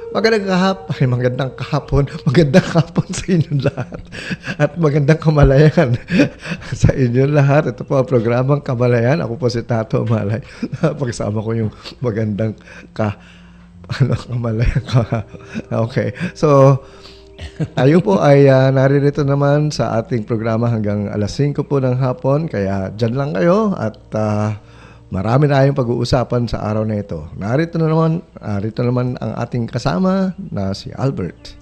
magandang kahapon sa inyong lahat. At magandang kamalayan sa inyong lahat. Ito po ang programang Kamalayan. Ako po si Tato Malay. Pagsama ko yung magandang kamalayan ka. Okay. So, tayo po ay naririto naman sa ating programa hanggang alas 5 po ng hapon. Kaya dyan lang kayo at marami tayong pag-uusapan sa araw na ito. Narito naman ang ating kasama na si Albert.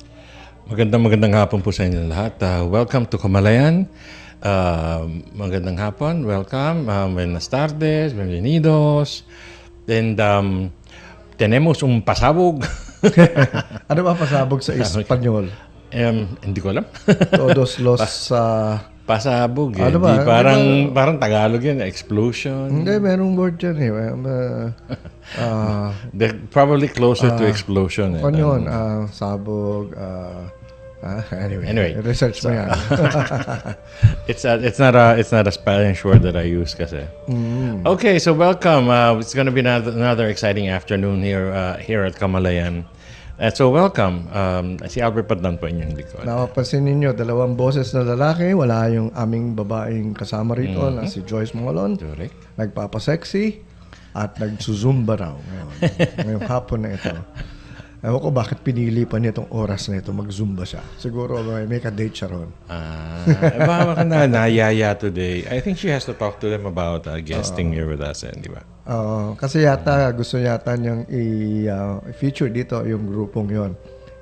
Magandang hapon po sa inyo lahat. Welcome to Kamalayan. Magandang hapon. Welcome. Buenas tardes. Bienvenidos. And tenemos un pasabog. Ano ba pasabog sa Espanyol? Hindi ko alam. Todos los... pasabog eh. Ano ba? Parang Tagalog yan. Explosion. Hindi, merong word dyan eh. They're probably closer to explosion. Ano yun? Sabog. Anyway, research mo yan. It's not a Spanish word that I use kasi. Okay, so welcome. It's going to be another exciting afternoon here at Kamalayan. So welcome. Si Albert Padlan po inyong likod. Napapansin ninyo, dalawang boses na lalaki. Wala yung aming babaeng kasama rito na si Joyce Mongolon. Correct. Nagpapasexy at nagsusumba raw ngayong hapon na ito. Ewan ko bakit pinili pa niya itong oras na ito, mag-zumba siya. Siguro may ka-date siya ron. Baka nayaya today. I think she has to talk to them about guesting here with us, di ba? Kasi gusto yata niyang i-feature dito yung grupong yon.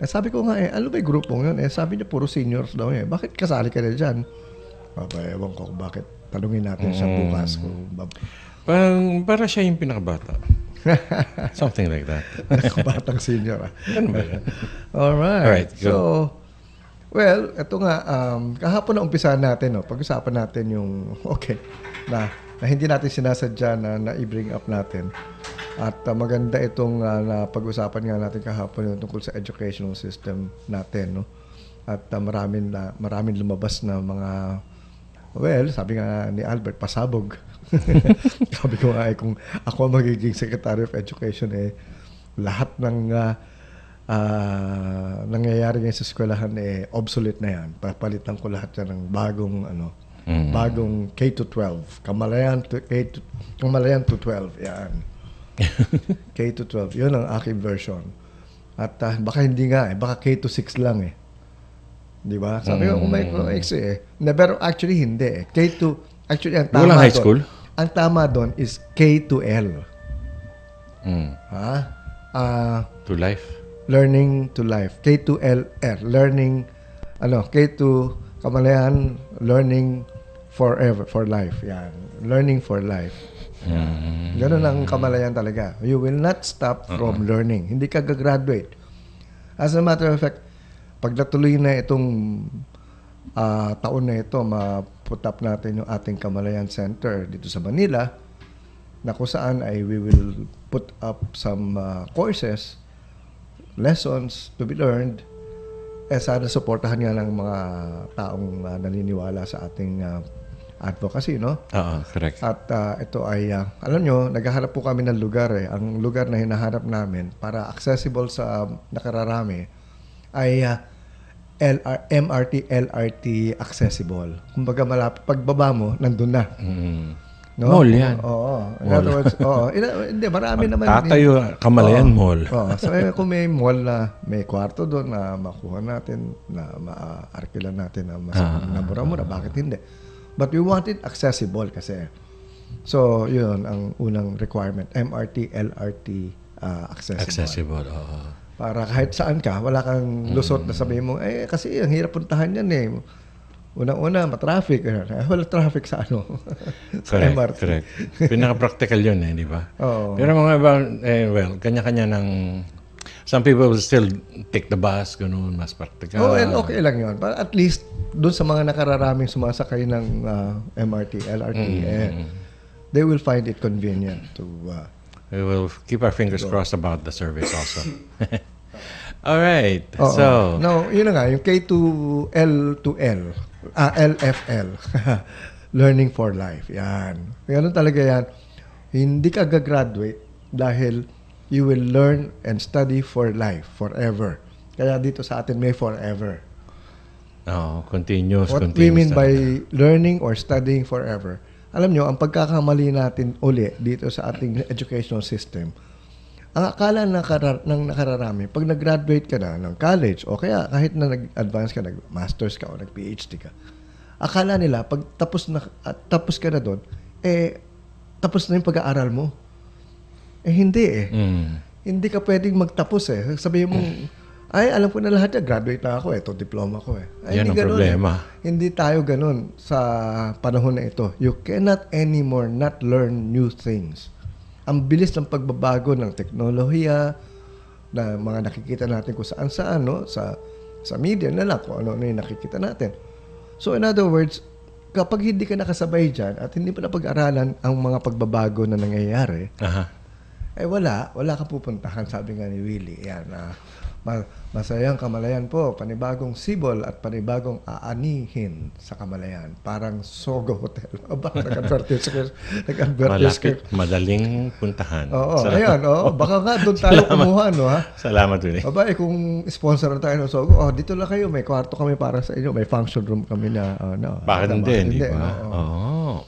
Sabi ko nga ano ba yung grupong yon? Sabi niya puro seniors daw niya. Bakit kasali ka na dyan? Ewan ko bakit. Tanungin natin siya bukas. Para siya yung pinakabata. Something like that. Batang senior. Ano ba yan? Alright. Go. So, well, ito nga, kahapon na umpisahan natin, pag-usapan natin yung, na hindi natin sinasadya na i-bring up natin. At maganda itong pag-usapan nga natin kahapon yung tungkol sa educational system natin. No? At maraming lumabas na mga, sabi nga ni Albert, pasabog. Sabi ko nga kung ako magiging Secretary of Education lahat ng nangyayari ngayon sa eskwelahan obsolete na yan. Papalitan ko lahat yan ng bagong K-12. Kamalayan to 12. Yan. K-12. Yun ang aking version. At baka hindi nga baka K-6 lang Di ba? Sabi ko, kung may X pero actually hindi Actually, ang tama walang high school? Ang tama doon is K-L. To life? Learning to life. K-L-R. Learning, K-2, Kamalayan, learning forever, for life. Yan. Learning for life. Ganun ang Kamalayan talaga. You will not stop from learning. Hindi ka gagraduate. As a matter of fact, pag natuloy na itong taon na ito, ma-put up natin yung ating Kamalayan Center dito sa Manila, na kung saan we will put up some courses, lessons to be learned, sana supportahan nga ng mga taong naniniwala sa ating advocacy, no? Correct. At ito ay, alam nyo, naghahanap po kami ng lugar Ang lugar na hinahanap namin para accessible sa nakararami ay MRT, LRT accessible. Kumbaga malapit, pagbaba mo, nandun na. No? Mall yan. Oo. In other words, hindi, marami naman. Tatayo, Kamalayan Mall. So, kung may mall na may kwarto doon na makuha natin, na ma-arkilan natin na mas mura-mura, bakit hindi? But we want it accessible kasi. So, yun ang unang requirement. MRT, LRT accessible. Para kahit saan ka, wala kang lusot na sabihin mo, kasi ang hirap puntahan yan Unang-una, matraffic. Wala traffic sa sa MRT. Correct. Pinaka-practical yun di ba? Oo. Pero mga iba, kanya-kanya ng... Some people will still take the bus, ganun, mas practical. Okay lang yun. But at least, doon sa mga nakararaming sumasakay ng MRT, LRT, they will find it convenient to... we will keep our fingers crossed about the service also. All right. No, yun na nga, yung K to L to L. LFL. Learning for life. Yan. Ganun talaga yan. Hindi ka gagraduate dahil you will learn and study for life, forever. Kaya dito sa atin may forever. Continuous. What we mean by learning or studying forever, alam nyo, ang pagkakamali natin uli dito sa ating educational system, ang akala ng nakararami, pag nag-graduate ka na ng college, o kaya kahit na nag-advance ka, nag-masters ka o nag-PhD ka, akala nila, pag tapos ka na doon, tapos na yung pag-aaral mo. Hindi Hindi ka pwedeng magtapos Sabihin mo, ay, alam ko na lahat graduate na ako ito diploma ko Ay, yan hindi ang problema. Hindi tayo ganun sa panahon na ito. You cannot anymore not learn new things. Ang bilis ng pagbabago ng teknolohiya, na mga nakikita natin kung saan-saan, no? Sa media na lang, kung ano yung nakikita natin. So, in other words, kapag hindi ka nakasabay dyan at hindi pa napag-aralan ang mga pagbabago na nangyayari, wala ka pupuntahan, sabi nga ni Willie. Yan, masayang Kamalayan po, panibagong sibol at panibagong aanihin sa Kamalayan. Parang Sogo Hotel. Aba, nag-advertise Malapit, madaling puntahan. Ayan. Baka nga doon tayo kumuha, no? Salamat, Willie. Aba, kung sponsor na tayo ng Sogo, dito lang kayo, may kwarto kami para sa inyo, may function room kami na, Bakit hindi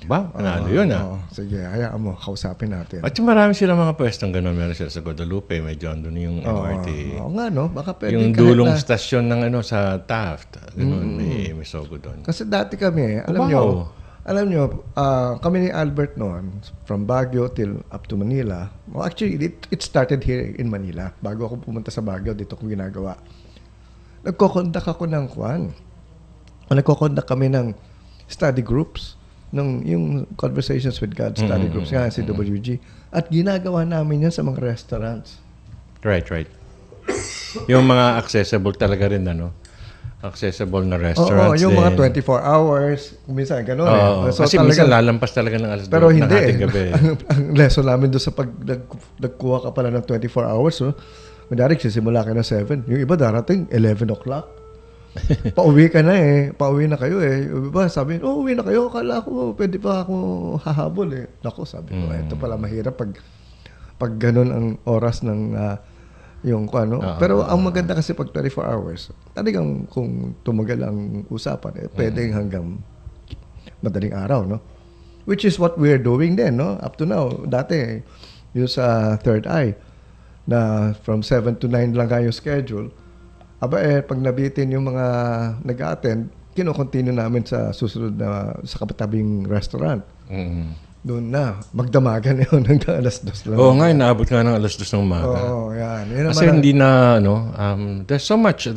ba? Panalo yun, Sige, hayaan mo, kausapin natin. At marami sila mga pwestong gano'n. Meron sila sa Guadalupe, may John doon yung MRT. Oo nga, no? Baka pwede yung dulong stasyon ng sa Taft. Ganun, may Sogo doon. Kasi dati kami, alam nyo, kami ni Albert noon, from Baguio till up to Manila. Well, actually, it started here in Manila. Bago ako pumunta sa Baguio, dito ko ginagawa. Nagko-conduct ako ng nagko-conduct kami ng study groups, yung Conversations with God study groups, nga si WG. At ginagawa namin yan sa mga restaurants. Right. Yung mga accessible talaga rin, accessible na restaurants. Yung mga 24 hours, minsan gano'n So, kasi minsan lalampas talaga ng alas 2 pero hindi ng ating gabi. Ang lesson namin doon sa pag nagkuha ka pala ng 24 hours, madarik sisimula ka na 7. Yung iba darating 11 o'clock. Pauwi ka na Pauwi na kayo Yung iba sabi, uwi na kayo. Akala ko, pwede pa ako hahabol Naku, sabi ko, ito pala mahirap pag ganun ang oras ng yung pero ang maganda kasi pag 24 hours, talagang kung tumagal ang usapan, pwedeng hanggang madaling araw, no? Which is what we're doing then, no? Up to now. Dati, yung sa Third Eye, na from 7 to 9 lang kayo schedule. Pag nabitin yung mga nag-attend, kino-continue namin sa susunod na sa katabing restaurant. Doon na, magdamagan yun hanggang alas 2 lang. Nga, inaabot nga ng alas 2 ng umaga. Yan. Kasi hindi na, there's so much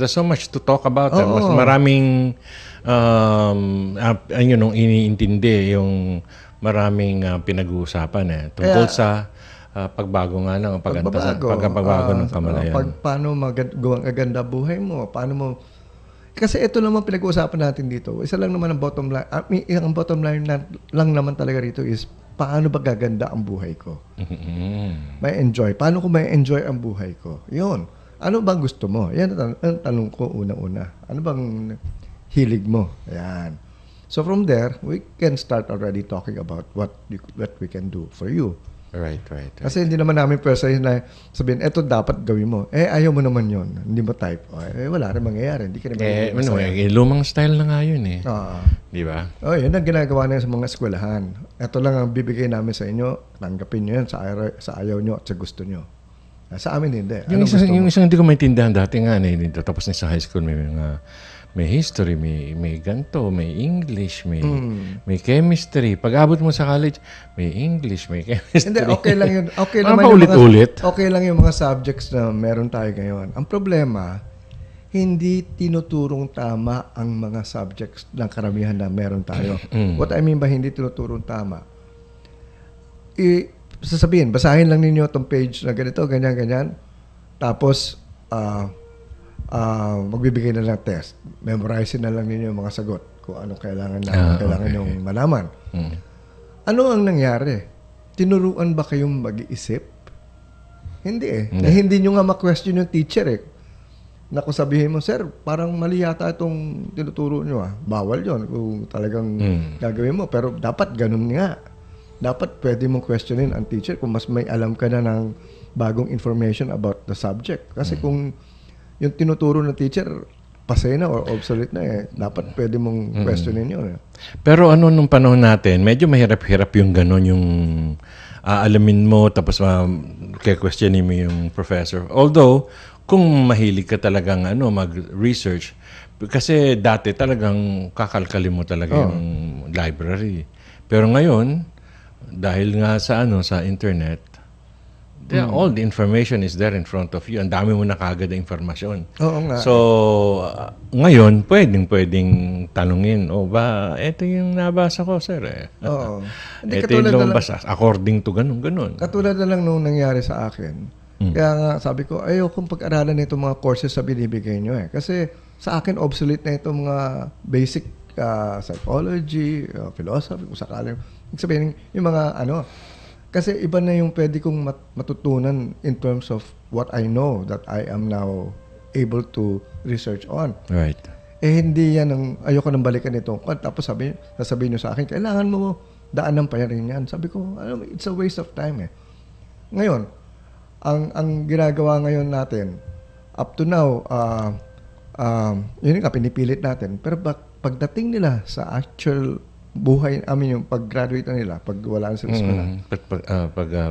to talk about. Mas maraming, iniintindi yung maraming pinag-uusapan tungkol sa pagbago nga ng pagbabago ng Kamalayan. Paano maganda buhay mo? Paano mo... Kasi ito naman pinag-uusapan natin dito. Isa lang naman ang bottom line. Ang bottom line lang naman talaga rito is paano ba gaganda ang buhay ko? May enjoy. Paano ko may enjoy ang buhay ko? Yun. Ano bang gusto mo? Yan ang tanong ko una-una. Ano bang hilig mo? Yan. So from there, we can start already talking about what we can do for you. Right. Kasi hindi naman namin pwede na sabihin, eto dapat gawin mo. Ayaw mo naman yon. Hindi mo type. Wala rin mangyayari. Hindi ka naman lumang style na nga yun Di ba? Yun ang ginagawa na sa mga eskwelahan. Ito lang ang bibigay namin sa inyo. Tanggapin nyo yan sa ayaw nyo at sa gusto nyo. Sa amin hindi. Yung isang hindi ko maintindihan dati nga tapos na sa high school may history, may ganto, may English, may chemistry. Pag abot mo sa college, may English, may chemistry. Hindi, okay lang yun. Okay lang yung mga subjects na meron tayo ngayon. Ang problema, hindi tinuturong tama ang mga subjects ng karamihan na meron tayo. What I mean by hindi tinuturong tama? Sasabihin, basahin lang ninyo itong page na ganito, ganyan. Tapos, magbibigay na lang test. Memorize na lang ninyo yung mga sagot kung ano kailangan yung malaman. Ano ang nangyari? Tinuruan ba kayong mag-iisip? Hindi hindi nyo nga ma-question yung teacher Naku, sabihin mo, sir, parang mali yata itong tinuturo nyo Bawal yon kung talagang gagawin mo. Pero dapat ganun nga. Dapat pwede mong questionin ang teacher kung mas may alam ka na ng bagong information about the subject. Kasi kung yung tinuturo ng teacher, pasay na or obsolete na dapat pwede mong questionin yun. Pero nung panahon natin, medyo mahirap-hirap yung gano'n, yung alamin mo, tapos kaya-questionin mo yung professor. Although, kung mahilig ka talagang mag-research, kasi dati talagang kakalkalin mo talaga yung library. Pero ngayon, dahil nga sa internet, all the information is there in front of you. Ang dami mo na kagad na informasyon. Oo nga. So, ngayon, pwedeng tanungin, ito yung nabasa ko, sir. Oo. Ito yung lumabas according to ganun. Katulad na lang nung nangyari sa akin. Kaya nga sabi ko, ayokong pag-aralan na itong mga courses na binibigay nyo Kasi sa akin, obsolete na itong mga basic psychology, philosophy, kung sakali. Sabihin, yung mga kasi iba na yung pwede kong matutunan in terms of what I know that I am now able to research on. Right. Hindi yan ayoko nang balikan ito. Tapos sasabihin nyo sa akin, kailangan mo daanan pa rin yan. Sabi ko, it's a waste of time Ngayon, ang ginagawa ngayon natin, up to now, yun nga, pinipilit natin. Pero pagdating nila sa actual buhay, yung pag-graduate na nila, pag wala na sila sa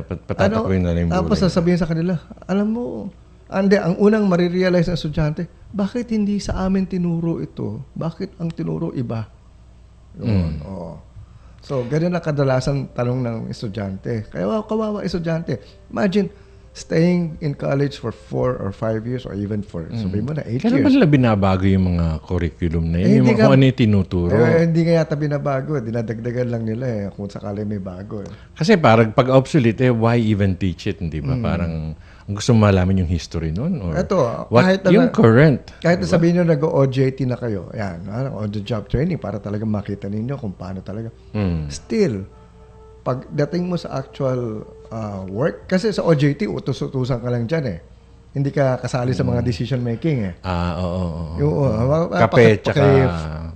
patatakwin na rin buhay. Tapos sasabihin sa kanila, alam mo, ang unang marirealize ng estudyante, bakit hindi sa amin tinuro ito? Bakit ang tinuro iba? So, ganyan na kadalasan tanong ng estudyante. Kaya kawawa estudyante. Imagine, staying in college for 4 or 5 years or even for, sabihin mo na 8 years. Kaya ba nila binabago yung mga curriculum na yun? Yung kung ano yung tinuturo? Hindi nga yata binabago. Dinadagdagan lang nila kung sakali may bago. Kasi parang pag obsolete, why even teach it? Hindi ba? Parang gusto mo malaman yung history nun? Or ito, yung current? Kahit na sabihin nyo nag-OJT na kayo, on the job training para talaga makita ninyo kung paano talaga. Still, pagdating mo sa actual work, kasi sa OJT, utos-utusan ka lang dyan Hindi ka kasali sa mga decision making oo. Kape, tsaka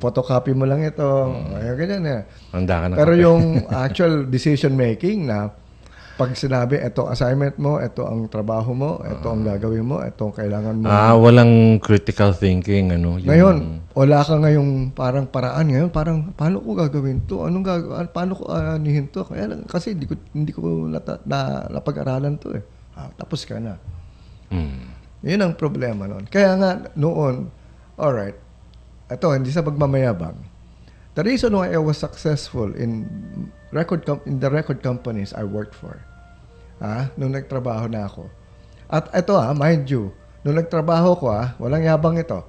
photocopy mo lang ito. Ganyan Handa ka na Pero kape. yung actual decision making na pag sinabi, ito assignment mo, ito ang trabaho mo, ito ang gagawin mo, ito ang kailangan mo. Walang critical thinking. Ngayon, wala ka ngayong parang paraan. Ngayon, parang, paano ko gagawin to? Paano ko anihin to? Kaya lang, kasi hindi ko napag-aralan to tapos ka na. Yun ang problema noon. Kaya nga, noon, alright, ito, hindi sa pagmamayabang. The reason why I was successful in the record companies I worked for, nung nagtrabaho na ako. At ito mind you, nung nagtrabaho ko walang yabang ito.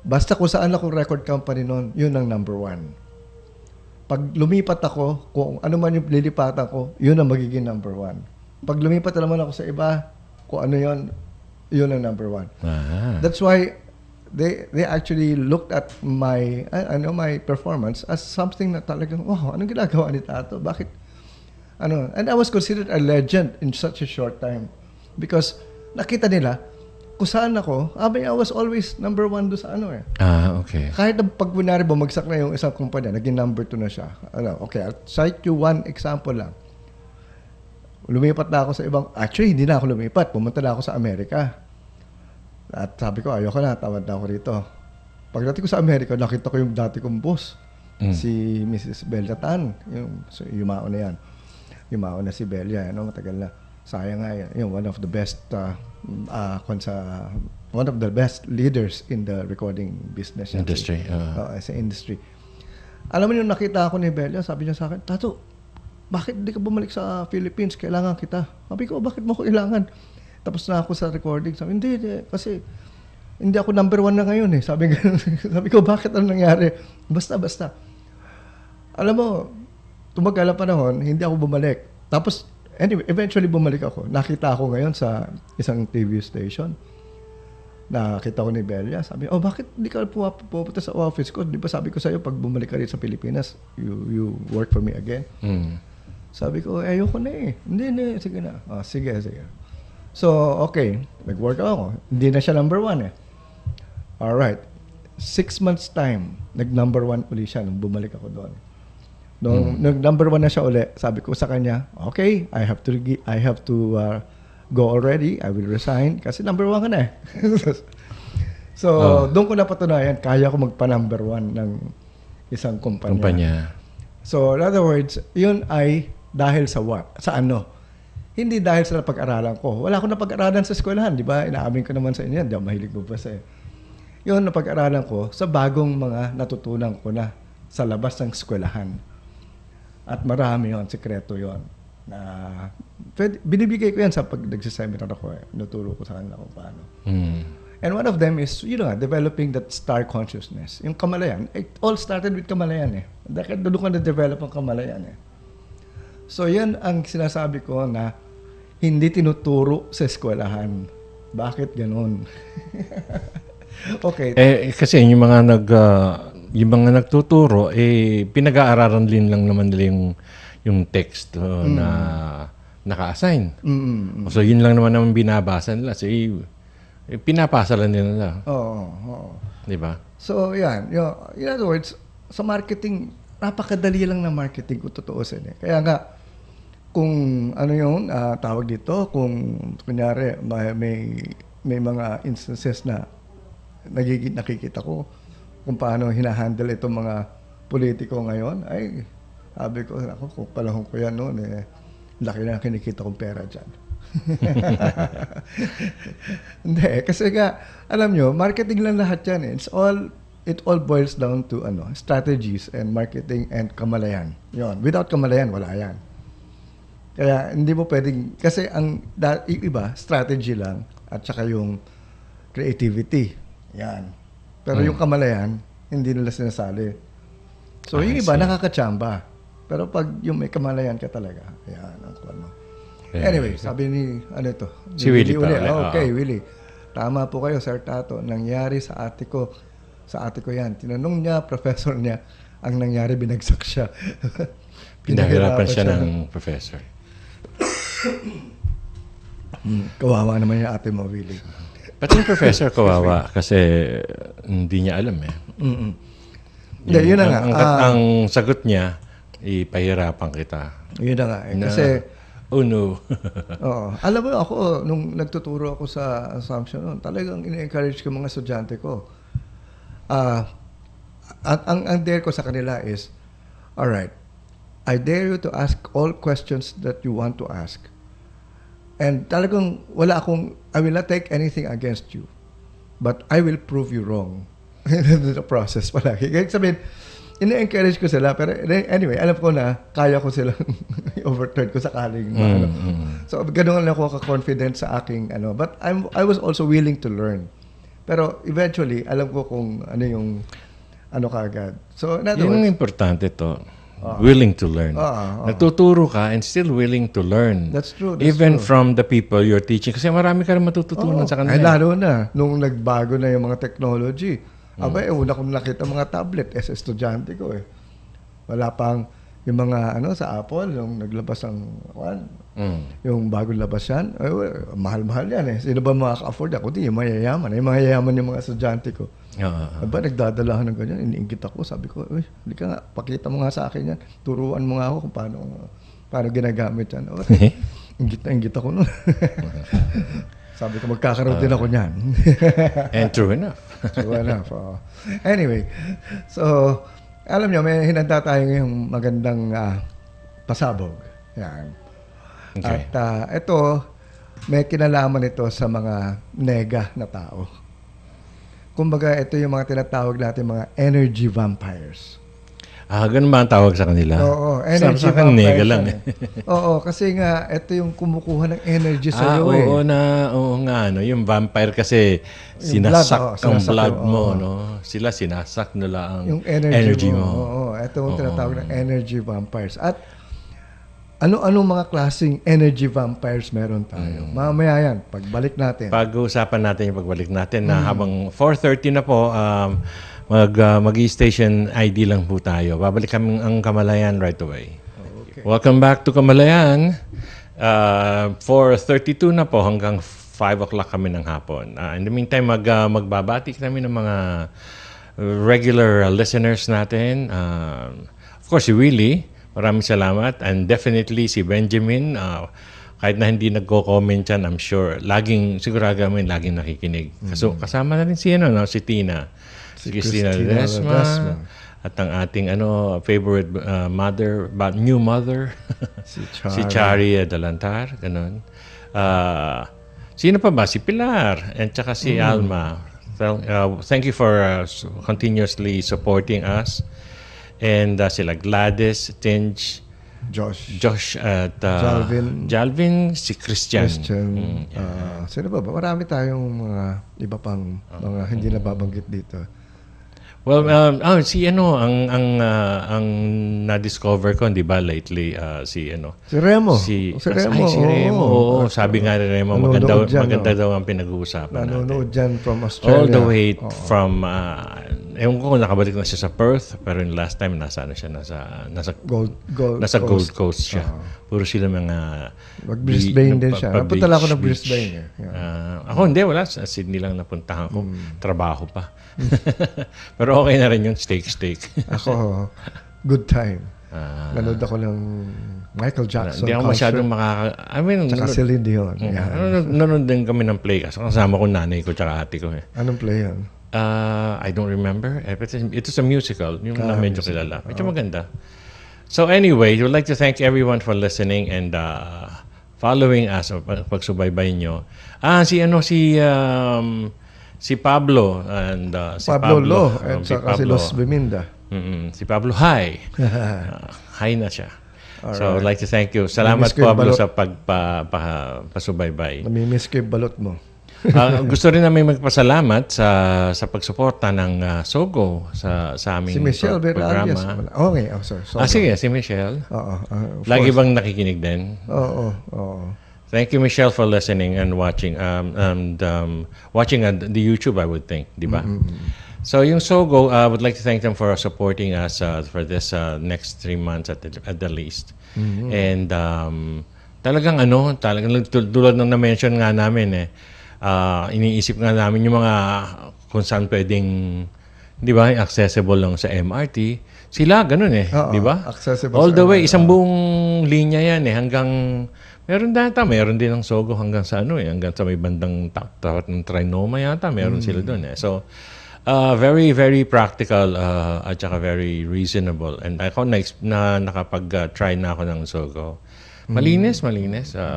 Basta kung saan ako record company noon, yun ang number 1. Pag lumipat ako, kung ano man yung lilipatan ko, yun ang magiging number 1. Pag lumipat naman ako sa iba, kung ano yun ang number 1. That's why they actually looked at my performance as something na talagang, wow, anong ginagawa ni Tato? Bakit? And I was considered a legend in such a short time because nakita nila kung saan ako, I was always number 1 doon sa okay. Kahit na pag kunwari bumagsak na yung isang kumpanya, naging number 2 na siya. Okay, I'll cite you one example lang. Lumipat na ako sa ibang, actually hindi na ako lumipat, pumunta na ako sa Amerika. At sabi ko, ayoko na, tawad na ako rito. Pagdating ko sa Amerika, nakita ko yung dati kong boss, si Mrs. Belia Tan. Yumao na yan. Yumao na si Belia, matagal na. Sayang nga yan. One of the best, one of the best leaders in the recording business. Industry. Sa industry. Alam mo yung nakita ako ni Belia, sabi niya sa akin, Tato, bakit hindi ka bumalik sa Philippines? Kailangan kita. Sabi ko, bakit mo ko kailangan? Tapos na ako sa recording. Sabi, hindi, kasi hindi ako number 1 na ngayon Sabi ko, bakit ano nangyari? Basta. Alam mo, tumagal ang panahon, hindi ako bumalik. Tapos, anyway, eventually bumalik ako. Nakita ako ngayon sa isang TV station. Nakita ko ni Belia. Sabi, bakit hindi ka pupunta sa office ko? Di ba sabi ko sa'yo, pag bumalik ka rin sa Pilipinas, you work for me again? Sabi ko, ayoko na Hindi, sige na. Sige. So, okay. Nag-work ako. Hindi na siya number 1 Alright. 6 months time, nag-number 1 uli siya nung bumalik ako doon. Nung nag-number 1 na siya uli, sabi ko sa kanya, okay, I have to go already, I will resign. Kasi number 1 ka na eh. So, doon ko napatunayan, kaya ko magpa-number 1 ng isang kumpanya. So, in other words, yun ay dahil sa what? Sa ano? Hindi dahil sa napag-aralan ko. Wala akong napag-aralan sa eskwelahan, di ba? Inaamin ko naman sa inyo yan, di ako mahilig magbasa eh. Yun, napag-aralan ko sa bagong mga natutunan ko na sa labas ng eskwelahan. At marami yon, sekreto yon. Na binibigay ko yan sa pag nagsiseminar ako eh. Naturo ko sa kanila kung paano. And one of them is, developing that star consciousness. Yung kamalayan. It all started with kamalayan eh. Dahil doon ko na-develop ang kamalayan eh. So yan ang sinasabi ko na hindi tinuturo sa eskwelahan. Bakit ganun? Okay. Kasi yung mga nagtuturo, pinag-aaralan din lang naman nila yung text na naka-assign. So yun lang naman binabasa nila. So pinapasa lang nila. Oo. Di ba? So yan. In other words, sa marketing, napakadali lang na marketing kung tutuusin eh. Kaya nga, kung ano yung tawag dito, kung kunyari may mga instances na nakikita ko kung paano hinahandle itong mga politiko ngayon, ay sabi ko, kung palahong ko yan noon, laki na kinikita kong pera dyan. Hindi, kasi nga, alam nyo, marketing lang lahat yan eh. It all boils down to strategies and marketing and kamalayan. Yon. Without kamalayan, wala yan. Kaya hindi mo pwedeng, kasi ang iba, strategy lang at saka yung creativity. Yan. Pero yung kamalayan, hindi nila sinasali. So yung iba, nakakachamba. Pero pag yung may kamalayan ka talaga, yan ang kuwan mo. Anyway, sabi ni, si Willie pa. Okay, Willie. Tama po kayo, Sir Tato. Nangyari sa ate ko yan. Tinanong niya, professor niya, ang nangyari, binagsak siya. Pinahirapan siya ng professor. Kawawa naman yung ate mo, Willie. Pati yung professor kawawa kasi hindi niya alam eh. Yun na nga. Ang sagot niya, ipahirapan kita. Yun na nga. Kasi, oh no. Oo. Alam mo ako, nung nagtuturo ako sa Assumption noon, talagang in-encourage ko mga estudyante ko. Ang dare ko sa kanila is, alright, I dare you to ask all questions that you want to ask. And talagang I will not take anything against you. But I will prove you wrong. The process palagi. Kaya sabihin, ina-encourage ko sila. Pero anyway, alam ko na kaya ko silang overturn ko sakaling. So, ganoon lang ako ka-confident sa aking But I was also willing to learn. Pero eventually, alam ko kung ano yung kaagad. So, in other words, yung importante to. Willing to learn. Natuturo ka and still willing to learn. That's true. Even from the people you're teaching. Kasi marami ka rin matututunan sa kanila. Ay, lalo na, nung nagbago na yung mga technology. Una kong nakita mga tablet sa estudyante ko eh. Wala pang yung mga sa Apple, yung naglabas ng yung bagong labas yan. Mahal-mahal yan eh. Sino ba makaka-afford? Ako di, yung mayayaman. Yung mga yayaman yung mga estudyante ko. Nagdadalahan ng ganyan, iniinggit ako. Sabi ko, hindi ka nga, pakita mo nga sa akin yan. Turuan mo nga ako kung paano ginagamit yan. Inggit ako nun. Sabi ko, magkakaroon din ako niyan. And true enough. True enough. Anyway, so, alam nyo, may hinanda tayo ngayong magandang pasabog. Yan. Okay. At ito, may kinalaman ito sa mga nega na tao. Kumbaga, ito yung mga tinatawag natin mga energy vampires. Ganun ba ang tawag sa kanila? Oo, energy sa vampires. nega lang eh. Oo, kasi nga, ito yung kumukuha ng energy sa iyo eh. Oo nga, yung vampire kasi sinasak ang blood mo, no? Sila sinasak nila ang yung energy mo. mo. Oo, ito yung tinatawag ng energy vampires. At ano-anong mga klaseng energy vampires meron tayo? Mamaya yan, pagbalik natin. Pag-uusapan natin yung pagbalik natin na habang 4:30 na po, mag-station ID lang po tayo. Babalik kami ang Kamalayan right away. Okay. Welcome back to Kamalayan. 4:32 na po hanggang 5 o'clock kami ng hapon. In the meantime, magbabati kami ng mga regular listeners natin. Of course, si Willie. Maraming salamat. And definitely si Benjamin, kahit na hindi nagko-comment yan, I'm sure, sigurado kami laging nakikinig. So, kasama na rin si Tina. Si Christina Ledesma. At ang ating favorite new mother, si Chari Dalantar, ganun. Sino pa ba? Si Pilar, and tsaka si Alma. Thank you for continuously supporting us. And sila Gladys, Tinge, Josh at Jalvin, si Christian. Sino ba? Marami tayong mga iba pang mga hindi nababanggit dito. Well, ang na-discover ko, di ba, lately, si Remo. Si Remo. Oo, sabi nga ni Remo, maganda daw ang pinag-uusapan natin. Nanonood dyan from Australia. All the way from, ewan ko kung nakabalik na siya sa Perth, pero yung last time, nasa Gold Coast siya. Puro sila mga... Mag-Brisbane din siya. Napunta lang ako ng Brisbane. Ako hindi, wala. Sa Sydney lang napuntahan ko. Trabaho pa. Pero okay na rin yung steak. Ako, good time. Nanood ako ng Michael Jackson. Hindi ako masyadong tsaka Celine Dion. Nanood din kami ng play. Kasama ko nanay ko tsaka ate ko. Anong play yan? I don't remember. It was a musical. Yung na medyo kilala. Medyo maganda. So anyway, we'd like to thank everyone for listening and following us, pagsubaybay nyo. Si Pablo and si Pablo Lo at saka si Los Biminda. Si Pablo, hi. Hi na siya. So I'd like to thank you. Salamat Pablo sa pagpasubaybay. Namimiss ko yung balot mo. Gusto rin namin magpasalamat sa pagsuporta ng Sogo sa aming si Michelle programa. Okay, sorry. Sige, si Michelle. Lagi bang nakikinig din? Oo. Thank you, Michelle, for listening and watching watching the YouTube, I would think, di ba? So yung Sogo, I would like to thank them for supporting us for this next 3 months at the least. And talagang tulad ng na-mention nga namin iniisip nga namin yung mga kung saan pwedeng, di ba, accessible lang sa MRT. Sila, ganun di ba? Accessible all the way, isang buong linya yan hanggang, meron din ng Sogo hanggang sa hanggang sa may bandang tawat ng Trinoma yata, meron sila doon So, very, very practical at saka very reasonable. And ako nakapag-try na ako ng Sogo. Malinis,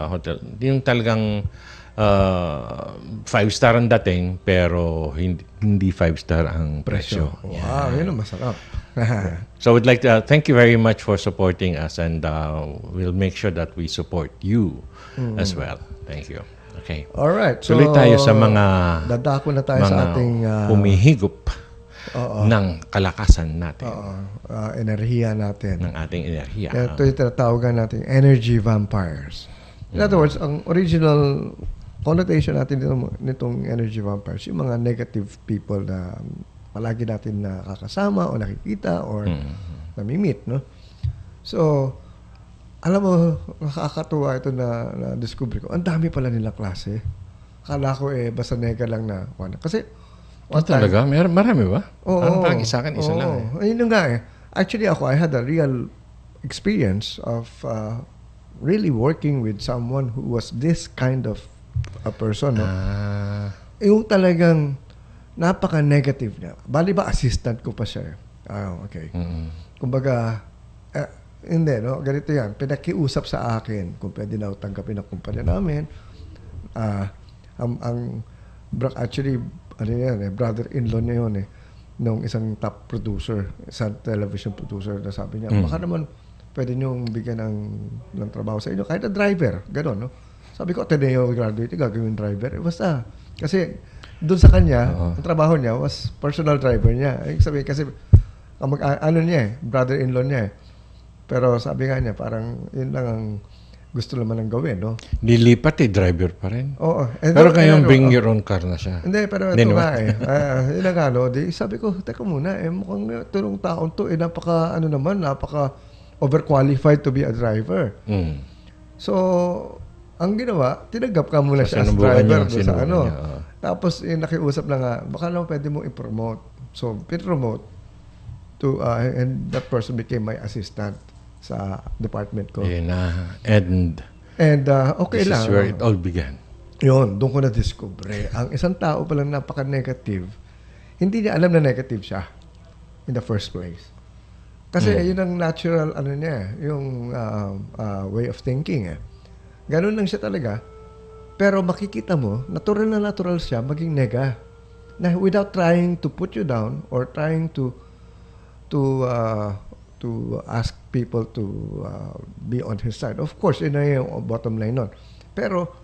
hotel. Yung talagang 5-star ang dating, pero hindi 5-star ang presyo. Wow, yun ang masarap. So we'd like to thank you very much for supporting us, and we'll make sure that we support you as well. Thank you. Okay. Alright. So, tuloy tayo sa mga dadako na tayo sa ating humihigop ng kalakasan natin. Enerhiya natin. Ng ating enerhiya. Ito yung tinatawagan natin energy vampires. In other words, ang original connotation natin nitong energy vampires, yung mga negative people na palagi natin nakakasama o nakikita or nami-meet, no? So, alam mo, nakakatuwa ito na discover ko. Ang dami pala nilang klase. Akala ko basta nega lang na one. Kasi, talaga? Marami ba? Oo. Parang isa lang Ayun nga Actually, I had a real experience of really working with someone who was this kind of a person, no? Yung talagang napaka-negative niya. Bali ba, assistant ko pa siya. Okay. Kumbaga, hindi, no? Ganito yan. Pinakiusap sa akin kung pwede na tanggapin ang kumpanya namin. Actually, brother-in-law niya yun nung isang top producer, isang television producer na sabi niya, baka naman pwede niyong bigyan ng trabaho sa inyo. Kahit na driver, gano'n, no? Sabi ko, Ateneo graduate, gagawin driver. Basta, kasi doon sa kanya, ang trabaho niya was personal driver niya. Sabi, kasi, brother-in-law niya Pero sabi nga niya, parang yun lang ang gusto naman ng gawin, no? Lilipat driver pa rin. Oo. Pero ngayon, bring your own car na siya. Hindi, pero ito nga yun ang sabi ko, teka muna, mukhang itong taon to, napaka overqualified to be a driver. So, ang ginawa, tinanggap ka muna siya as driver sa Tapos, nakiusap na nga, baka naman pwede mo i-promote. So, pin-promote to, and that person became my assistant sa department ko. And And okay This lang. is where it all began. Yun, doon ko na-discover. Ang isang tao palang napaka-negative, hindi niya alam na negative siya in the first place. Kasi yun ang natural, yung way of thinking. Ganun lang siya talaga. Pero makikita mo, natural na natural siya maging nega. Na without trying to put you down or trying to ask people to be on his side. Of course, yun na yung bottom line nun. Pero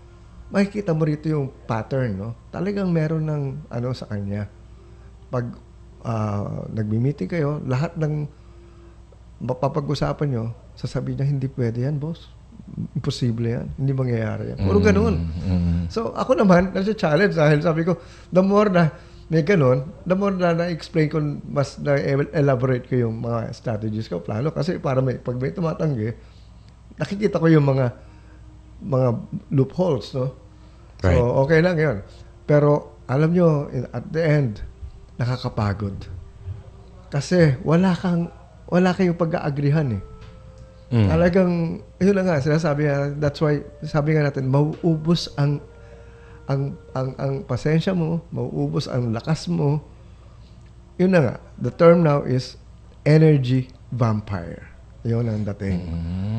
makikita mo rito yung pattern, no? Talagang meron ng sa kanya. Pag nagmi-meeting kayo, lahat ng mapapag-usapan nyo, sasabihin niya, hindi pwede yan, boss. Imposible yan. Hindi mangyayari yan. Puro ganun. So, ako naman, nasa challenge dahil sabi ko, the more na may ganun, the more na na-explain ko, mas na-elaborate ko yung mga strategies ko, plano. Kasi para pag may tumatanggi, nakikita ko yung mga loopholes, no? Right. So, okay lang yun. Pero, alam nyo, at the end, nakakapagod. Kasi, wala kayong pag-aagrihan, eh. Talagang, yun na nga, sinasabi nga, that's why, sabi nga natin, mauubos ang pasensya mo, mauubos ang lakas mo. Yun na nga, the term now is energy vampire. Yun ang dating.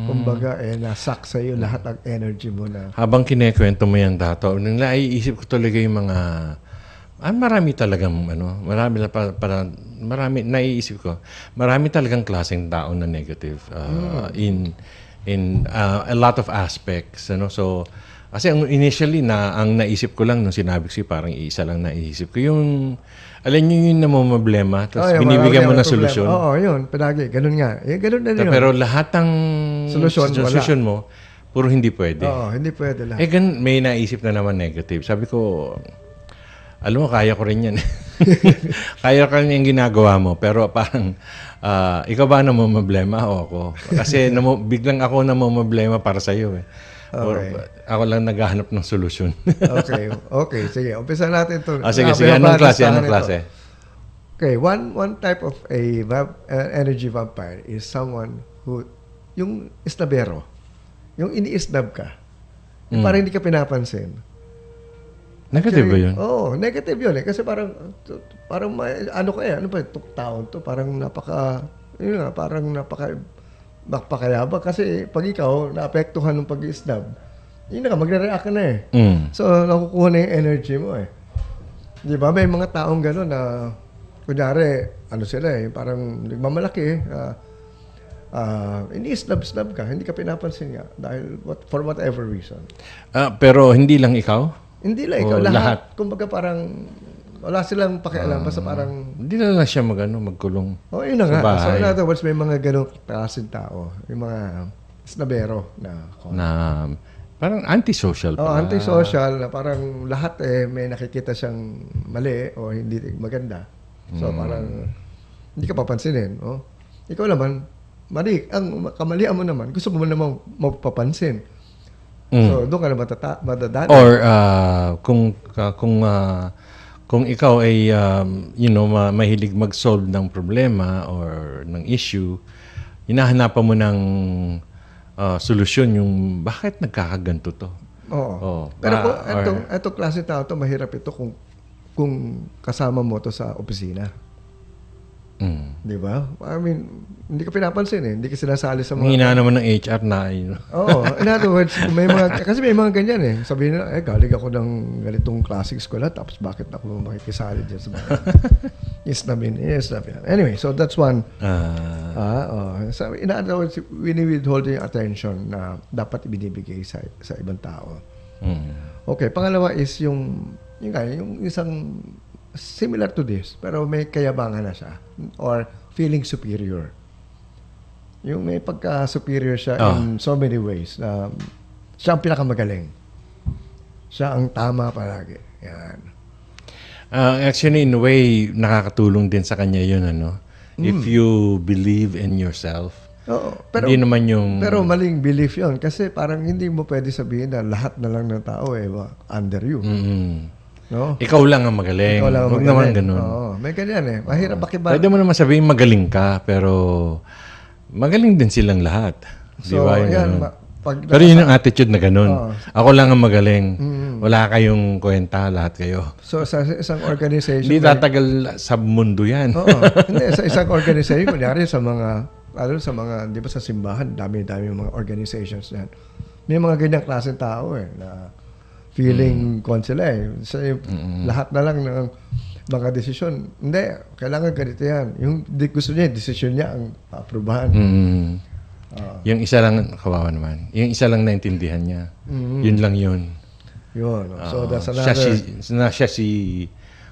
Kumbaga, nasak sa'yo lahat ang energy mo na. Habang kinekwento mo yan, Dato, naiisip ko talaga yung mga, marami talagang, marami, naiisip ko, marami talagang klaseng tao na negative in a lot of aspects. So, kasi initially, ang naisip ko lang nung sinabi ko parang isa lang naisip ko. Yung, alam nyo yung namumblema, tapos binibigyan mo na solusyon. Oo, yun, palagi. Ganun nga. Ganun na yun. Pero lahat ng solusyon mo, puro hindi pwede. Oo, hindi pwede lahat. May naisip na naman negative. Sabi ko, alam mo, kaya ko rin yan. Kaya ko rin yung ginagawa mo. Pero parang, ikaw ba namumblema o ako? Kasi biglang ako namumblema para sa'yo eh. Okay. Ako lang naghahanap ng solusyon. Okay. Sige, umpisa natin ito. Sige. Anong klase? Okay, one type of energy vampire is someone who, yung isnabero. Yung ini-isnab ka. Yung parang hindi ka pinapansin. Negative ba yun? Oo, negative yun eh. Kasi parang ano ba, taon to, parang napakayabang. Kasi pag ikaw, naapektuhan ng pag-i-snub, yun na ka, magre-react ka na eh. So, nakukuha na yung energy mo eh. Di ba? May mga taong gano'n na, kunyari, sila eh, parang nagmamalaki ini-snub ka, hindi ka pinapansin nga. Dahil, for whatever reason. Pero hindi lang ikaw? Hindi lang ikaw, lahat. Kumbaga parang wala silang pakialam, basta parang hindi na lang siya magkulong. Yun na nga. So in other words, may mga ganong klaseng tao, yung mga snabero na parang antisocial pa. Antisocial na parang lahat may nakikita siyang mali o hindi maganda. So parang hindi ka papansinin. Ikaw naman, ang kamalian mo naman, gusto mo naman mapapansin. So, doon ka na madadala. Or, kung ikaw ay, mahilig mag-solve ng problema or ng issue, hinahanapan mo ng solusyon yung bakit nagkakaganto to. Oo. Pero itong klase tao to, mahirap ito kung kasama mo to sa opisina. Di ba? I mean, hindi ka pinapansin eh. Hindi ka sinasali sa mga... Hina naman ng HR na Oo. In other words, kasi may mga ganyan eh. Sabihin nila, galing ako ng ganitong classic school tapos bakit ako makikisali dyan sa mga... Yes namin. Anyway, so that's one. So in other words, withhold yung attention na dapat ibinibigay sa ibang tao. Okay. Pangalawa is yung isang... similar to this, pero may kayabangan na siya or feeling superior. Yung may pagka-superior siya in so many ways. Siya ang pinakamagaling. Siya ang tama palagi. Yan. Actually, in a way, nakakatulong din sa kanya yun, If you believe in yourself. Oo. Pero, hindi naman yung... Pero maling belief yun. Kasi parang hindi mo pwede sabihin na lahat na lang ng tao under you. No? Ikaw lang ang magaling. Huwag naman ganun. Oo, may ganyan eh. Mahirap bakit ba? Pwede mo naman sabihin magaling ka, pero magaling din silang lahat. So, yan. Pero yun yung attitude na ganun. Ako lang ang magaling. Wala kayong kwenta, lahat kayo. So, sa isang organization... Hindi tatagal sa mundo yan. Hindi, sa isang organization, kunyari sa mga, di ba sa simbahan, dami-dami yung mga organizations yan. May mga ganyang klaseng tao na feeling sila So, lahat na lang ng mga desisyon. Hindi, kailangan ganito yan. Yung gusto niya, desisyon niya ang aprubahan. Yung isa lang, kawawa naman. Yung isa lang naintindihan niya. Yun lang yun. Yun. So, that's another... Siya si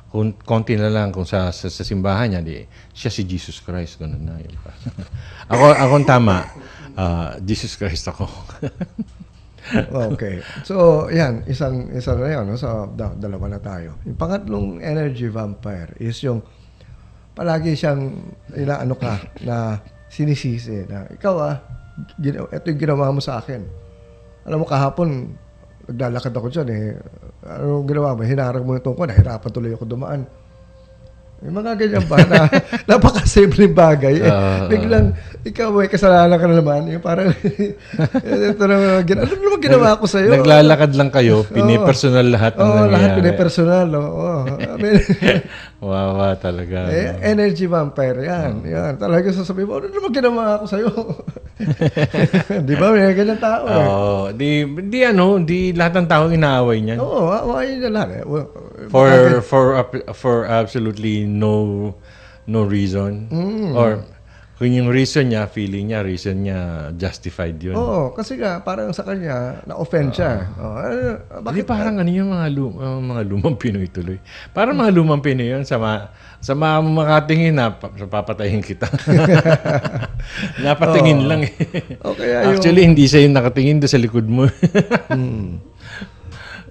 kung konti na lang kung sa simbahan niya, siya si Jesus Christ. Ganun na. Yun pa. Akong tama. Jesus Christ ako. Okay. So, yan. Isang na yan. So, dalawa na tayo. Yung pangatlong energy vampire is yung palagi siyang inaano ka na sinisisi na ikaw ito yung ginawa mo sa akin. Alam mo, kahapon, naglalakad ako dyan Ano ginawa mo? Hinarang mo yung tungkol. Nahirapan tuloy ako dumaan. Yung mga ganyan ba na napakasimpleng bagay. Biglang, ikaw may kasalanan ka na naman. Yung parang, ito na, ano naman ginawa ko sa'yo? Naglalakad lang kayo, pinipersonal lahat ng nangyayari. Lahat pinipersonal. Wawa talaga. Energy vampire, yan. Talaga sasabihin mo, ano naman ginawa ko sa'yo? Di ba? May ganyan tao. Di lahat ng tao inaaway niyan. Awayin niya lahat. For absolutely no reason. Or kung yung reason niya, feeling niya, reason niya justified yun. Kasi nga parang sa kanya na-offend siya. Bakit parang yung mga lumang Pinoy tuloy. Parang mga lumang Pinoy yun sa makatingin na papatayin kita. Napatingin lang Actually, hindi siya yung nakatingin doon sa likod mo.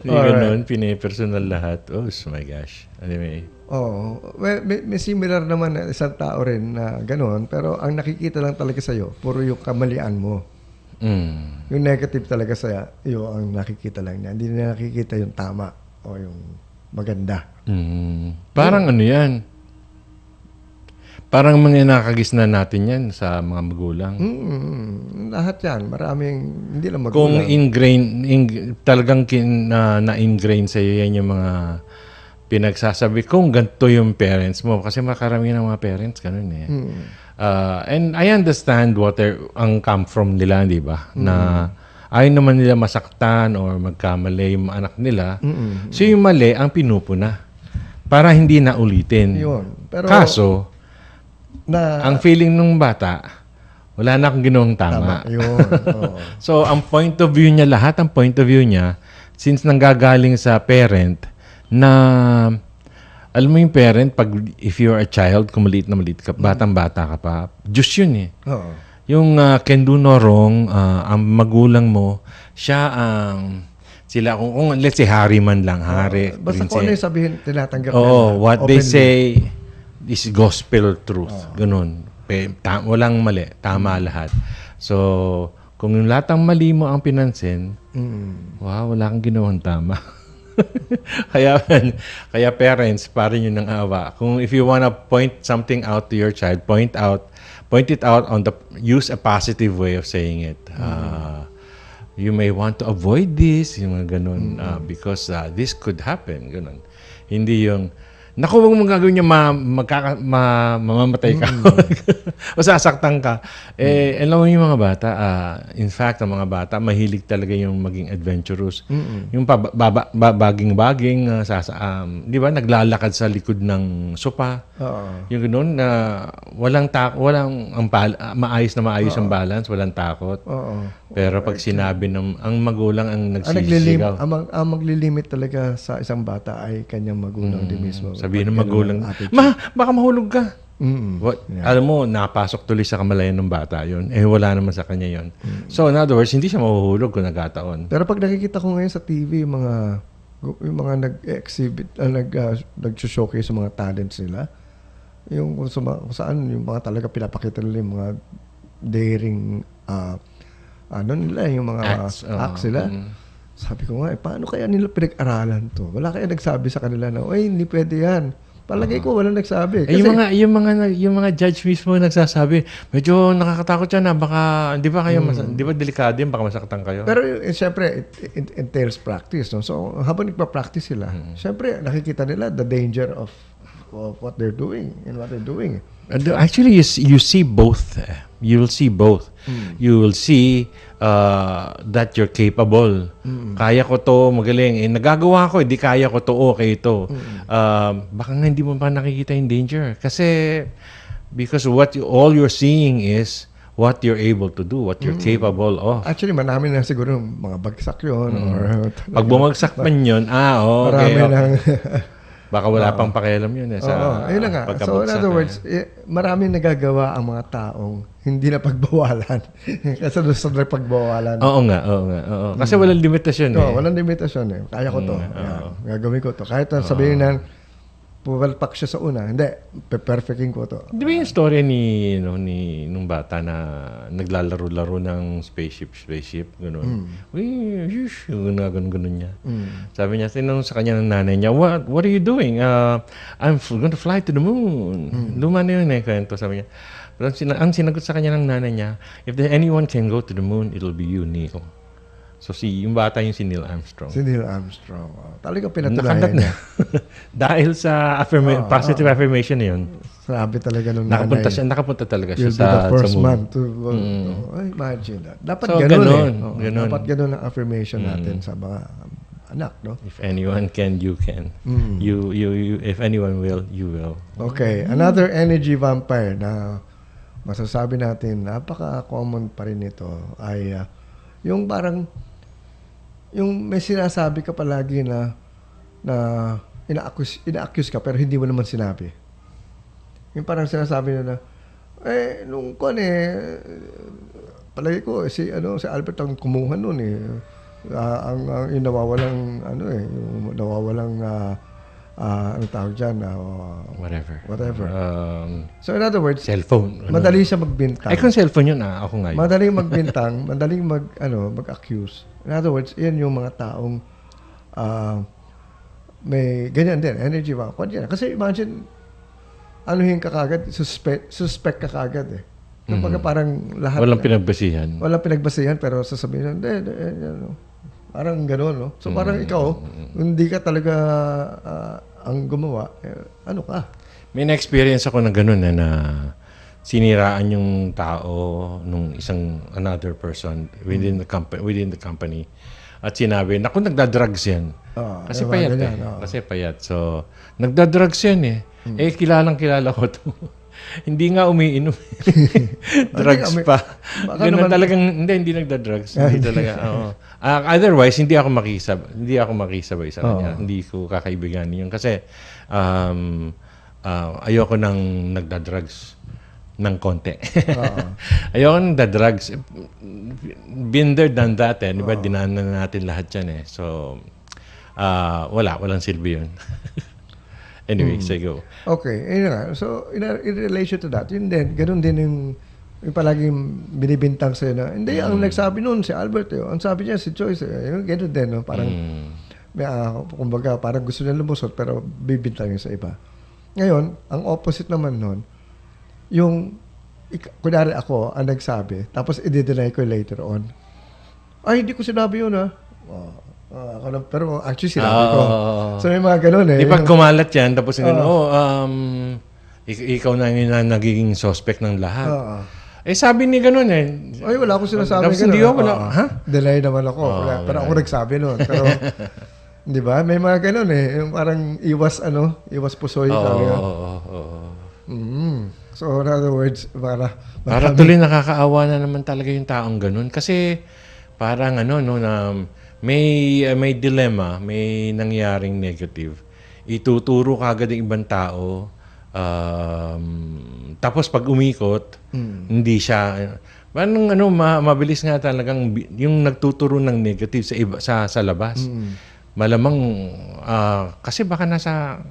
Ganun, pinipersonal lahat. Oh my gosh. Anyway. May similar naman na isang tao rin na gano'n, pero ang nakikita lang talaga sa'yo, puro yung kamalian mo. Yung negative talaga sa'yo, ang nakikita lang niya. Hindi niya nakikita yung tama o yung maganda. Parang ano yan? Parang mga nakagisna natin yan sa mga magulang. Lahat yan. Maraming, hindi lang magulang. Kung talagang na-ingrain sa'yo yan yung mga pinagsasabi. Kung ganito yung parents mo. Kasi makaramihan ng mga parents, ganun and I understand ang come from nila, di ba? Na ayaw naman nila masaktan or magkamali yung anak nila. So yung mali, ang pinupuna. Para hindi na ulitin. Pero, kaso, ang feeling ng bata, wala na akong ginawang tama. So, ang point of view niya, lahat ang point of view niya, since nanggagaling sa parent, na, alam mo yung parent, if you're a child, kung maliit na maliit ka, batang-bata ka pa, Diyos yun Yung can do no wrong, ang magulang mo, siya ang, kung let's say, hari man lang, hari. Basta kung ano yung sabihin, tinatanggap what openly. They say, is gospel truth. Ganun. Walang mali. Tama lahat. So, kung yung lahat ng mali mo ang pinansin, wala kang ginawang tama. kaya parents, parin yun ng awa. Kung if you wanna point something out to your child, point it out use a positive way of saying it. You may want to avoid this, yung mga ganun, because this could happen. Ganun. Hindi yung naku, wag mong gagawin niya mamamatay ka. O sasaktan ka. Alam mo yung mga bata, in fact, ang mga bata, mahilig talaga yung maging adventurous. Yung baging-baging, di ba, naglalakad sa likod ng sopa. Yung ganoon na walang maayos ang balance, walang takot. Pero pag sinabi ang magulang ang nagsisigaw. Ang maglilimit talaga sa isang bata ay kanyang magulang din mismo. Sabihin ng magulang, baka mahulog ka. Alam mo, napasok tuloy sa kamalayan ng bata yun. Wala naman sa kanya yun. So, in other words, hindi siya mahuhulog kung nagkataon. Pero pag nakikita ko ngayon sa TV, yung mga nag-exhibit, nag-showcase sa mga talents nila, yung kung saan, yung mga talaga pinapakita nila yung mga daring, yung mga acts nila. Sabi ko nga, paano kaya nila pinag-aralan to? Wala kaya nagsabi sa kanila na, hindi pwede yan. Palagay ko walang nagsabi. Kasi, yung mga judge mismo nagsasabi, medyo nakakatakot yan baka di ba kayo di ba delikado yun, baka masaktan kayo. Pero siyempre it entails practice, no? So habang nagpa-practice sila, siyempre nakikita nila the danger of what they're doing and what they're doing. Actually, you see both. You will see both. You will see that you're capable. Kaya ko to, magaling. Nagagawa ko, di kaya ko to, okay to. Baka nga hindi mo pa nakikita yung danger. Kasi, because all you're seeing is what you're able to do, what you're capable of. Actually, marami na siguro mga bagsak yun. Or, pag bumagsak man yun, okay. Marami nang... Baka wala pang pakialam yun ayun na nga. So in other words, maraming nagagawa ang mga taong hindi na pagbawalan. Kasi gusto na pagbawalan. Oo nga. Kasi walang limitasyon walang limitasyon Kaya ko to. Gagawin ko to. Kahit sabihin na pumalpak siya sa una, hindi, perfecting ko to. Di ba yung story nung bata na naglalaro-laro ng spaceship, gano'n. Ganun niya. Sabi niya, tinanong sa kanya ng nanay niya, what are you doing? I'm going to fly to the moon. Luma na yun kwento, sabi niya. Pero ang sinagot sa kanya ng nanay niya, if anyone can go to the moon, it'll be you, Neil. So yung bata yung si Neil Armstrong. Si Neil Armstrong. Talagang pinatunayan niya. Dahil sa positive affirmation na yun. Sabi talaga nung nanay. Nakapunta talaga siya You'll be the first sa moon. man to imagine that. Dapat ganun. Dapat ganun ang affirmation natin sa mga anak, no? If anyone can, you can. You if anyone will, you will. Okay, another energy vampire na masasabi natin napaka-common pa rin ito ay yung parang yung may sinasabi ka palagi na ina-accuse ka pero hindi mo naman sinabi. Yung parang sinasabi na nung palagi ko si Albert ang kumuha noon ang nawawalang yung nawawalang ano tawag dyan? Whatever. So in other words, cellphone. Madali siya magbintang. Kung cellphone yun, ako ngayon. Madaling magbintang, madaling mag-accuse. In other words, yan yung mga taong may ganyan din, energy vampire. Kasi imagine, anuhin ka kagad, suspect ka kagad Kapag parang lahat. Walang pinagbasihan. Walang pinagbasihan, pero sasabihin parang gano'n, no? So parang ikaw, hindi ka talaga ang gumawa, ano ka? May na-experience ako na gano'n na siniraan yung tao nung another person within the company. At sinabi, naku, nagda-drugs yan. Kasi payat Kasi payat. So, nagda-drugs yan kilalang-kilala ko to. Hindi nga umiinom. Drugs pa. Ganun talagang, hindi nagda-drugs. Hindi talaga, otherwise, hindi ako makisabay sa kanya. Hindi ko kakaibigan yun. Kasi, ayoko nang nagda-drugs ng konti. Ayoko nang nagda-drugs. Been there, done that. Di ba, dinanan na natin lahat yan So, walang silbi yun. Anyway, say go. Okay, ayun nga. So, in relation to that, yun din, ganun din yung palaging binibintang sa'yo na, hindi, ang nagsabi noon si Albert, ang sabi niya si Joyce, ganun din, no? Parang, kumbaga, parang gusto niya lumusot, pero bibintang niya sa iba. Ngayon, ang opposite naman noon, yung, kunwari ako, ang nagsabi, tapos i-deny ko later on. Ay, hindi ko sinabi yun, pero actually sinabi ko. So may mga ganun Di pag kumalat yan, tapos ikaw na yung nagiging suspect ng lahat. Sabi ni ganun Ay, wala akong sinasabi ganun. Hindi ako, Delay naman ako. Pero ako nagsabi nun. Pero, di ba? May mga ganun Yung parang iwas pusoy. So, in other words, para tuloy nakakaawa na naman talaga yung taong ganun. Kasi, parang may dilemma, may nangyaring negative. Ituturo kagad ng ibang tao. Tapos pag umikot, hindi siya. Mabilis nga talagang yung nagtuturo ng negative sa labas. Malamang kasi baka nasa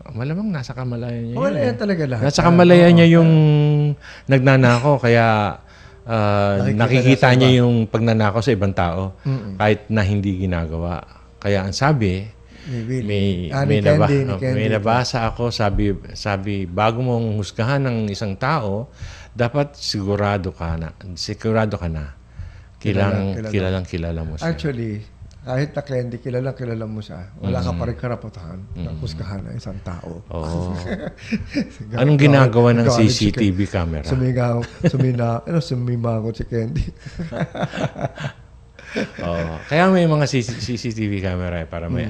kamalayan niya. Wala yan talaga lahat. Nasa kamalayan niya yung nagnanako kaya nakikita niya yung pagnanakaw sa ibang tao kahit na hindi ginagawa. Kaya ang sabi, may Candy. may nabasa ako, sabi bago mong husgahan ng isang tao, dapat sigurado ka na. Kilala mo siya. Actually, kahit na Candy, kilala mo siya, wala ka pa rin karapatan na husgahan ng isang tao. Oo. Anong ginagawa ng CCTV camera? Sumimangot si Candy. Kaya may mga CCTV camera para may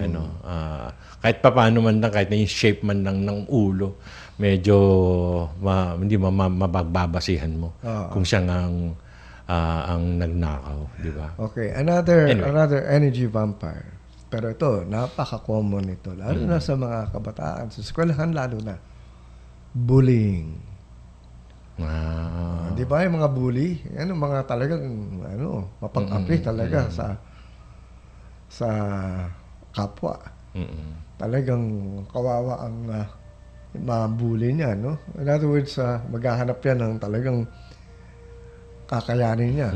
kahit papaano man lang, kahit na yung shape man lang ng ulo, medyo hindi mabagbabasihan mo kung siya ang nagnakaw, di ba? Okay, another energy vampire. Pero ito, napaka-common ito. Lalo na sa mga kabataan, sa eskwelahan lalo na. Bullying. Wow. Di ba yung mga bully? Yan yung mga talagang mapang-api talaga sa kapwa. Talagang kawawa ang ma-bully niya, no? In other words, maghahanap yan ng talagang kakayanin niya.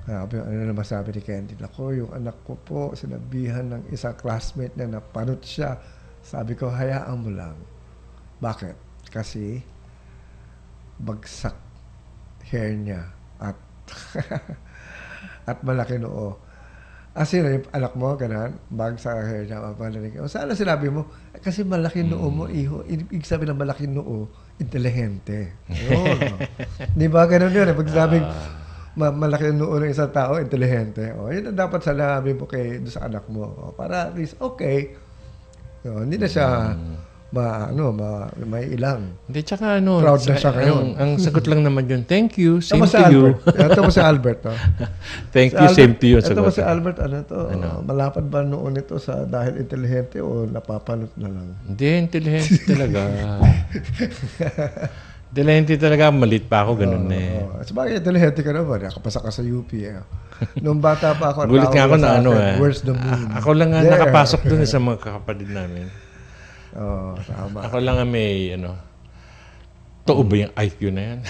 Ano naman sabi ni Candy? Ako, yung anak ko po, sinabihan ng isang classmate niya na panot siya. Sabi ko, hayaan mo lang. Bakit? Kasi bagsak hair niya at malaki noo. As in, yung anak mo, ganun, bagsak hair niya, mapalanig. O saan sinabi mo? Kasi malaki noo mo, iho. Ibig sabihin ng malaki noo, intelihente. Yun. Di ba? Ganun yun. Pag sabing malaki ang noo ng isang tao, intelihente. Yun ang dapat salabi mo doon sa anak mo. Para at least, okay. Hindi na siya may ilang. Hindi, tsaka proud na siya ngayon. Ang sagot lang naman yun, thank you, same to you. Ito mo si Albert. Thank you, same to you. Ito mo si Albert, malapad ba noon ito dahil intelihente o napapanood na lang? Hindi, intelihente talaga. Intelihente talaga, malit pa ako, ganun Sabagay, intelihente ka naman. Nakapasa ka sa UP. Noong bata pa ako, gulit nga ako na where's the moon? Ako lang nga nakapasok dun sa mga kakapatid namin. Tama. Ako lang nga may, totoo ba yung IQ na yan?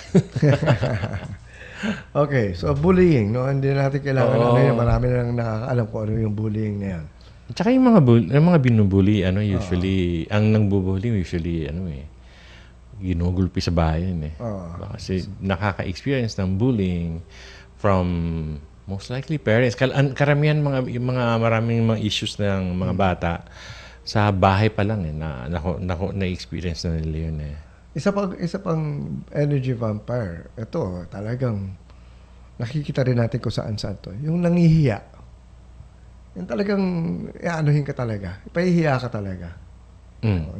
Okay, so bullying, no? Hindi natin kailangan yan. Marami na lang nakakaalam kung ano yung bullying na yan. Tsaka yung mga binubully, usually, ang nangbubully, usually, ginugulpi sa bayan, Kasi nakaka-experience ng bullying from most likely parents. Karamihan maraming mga issues ng mga bata sa bahay pa lang na-experience na nila yun Isa pang energy vampire. Ito, talagang nakikita rin natin kung saan-saan to. Yung nangihiya. Yung talagang ianuhin ka talaga. Ipahihiya ka talaga.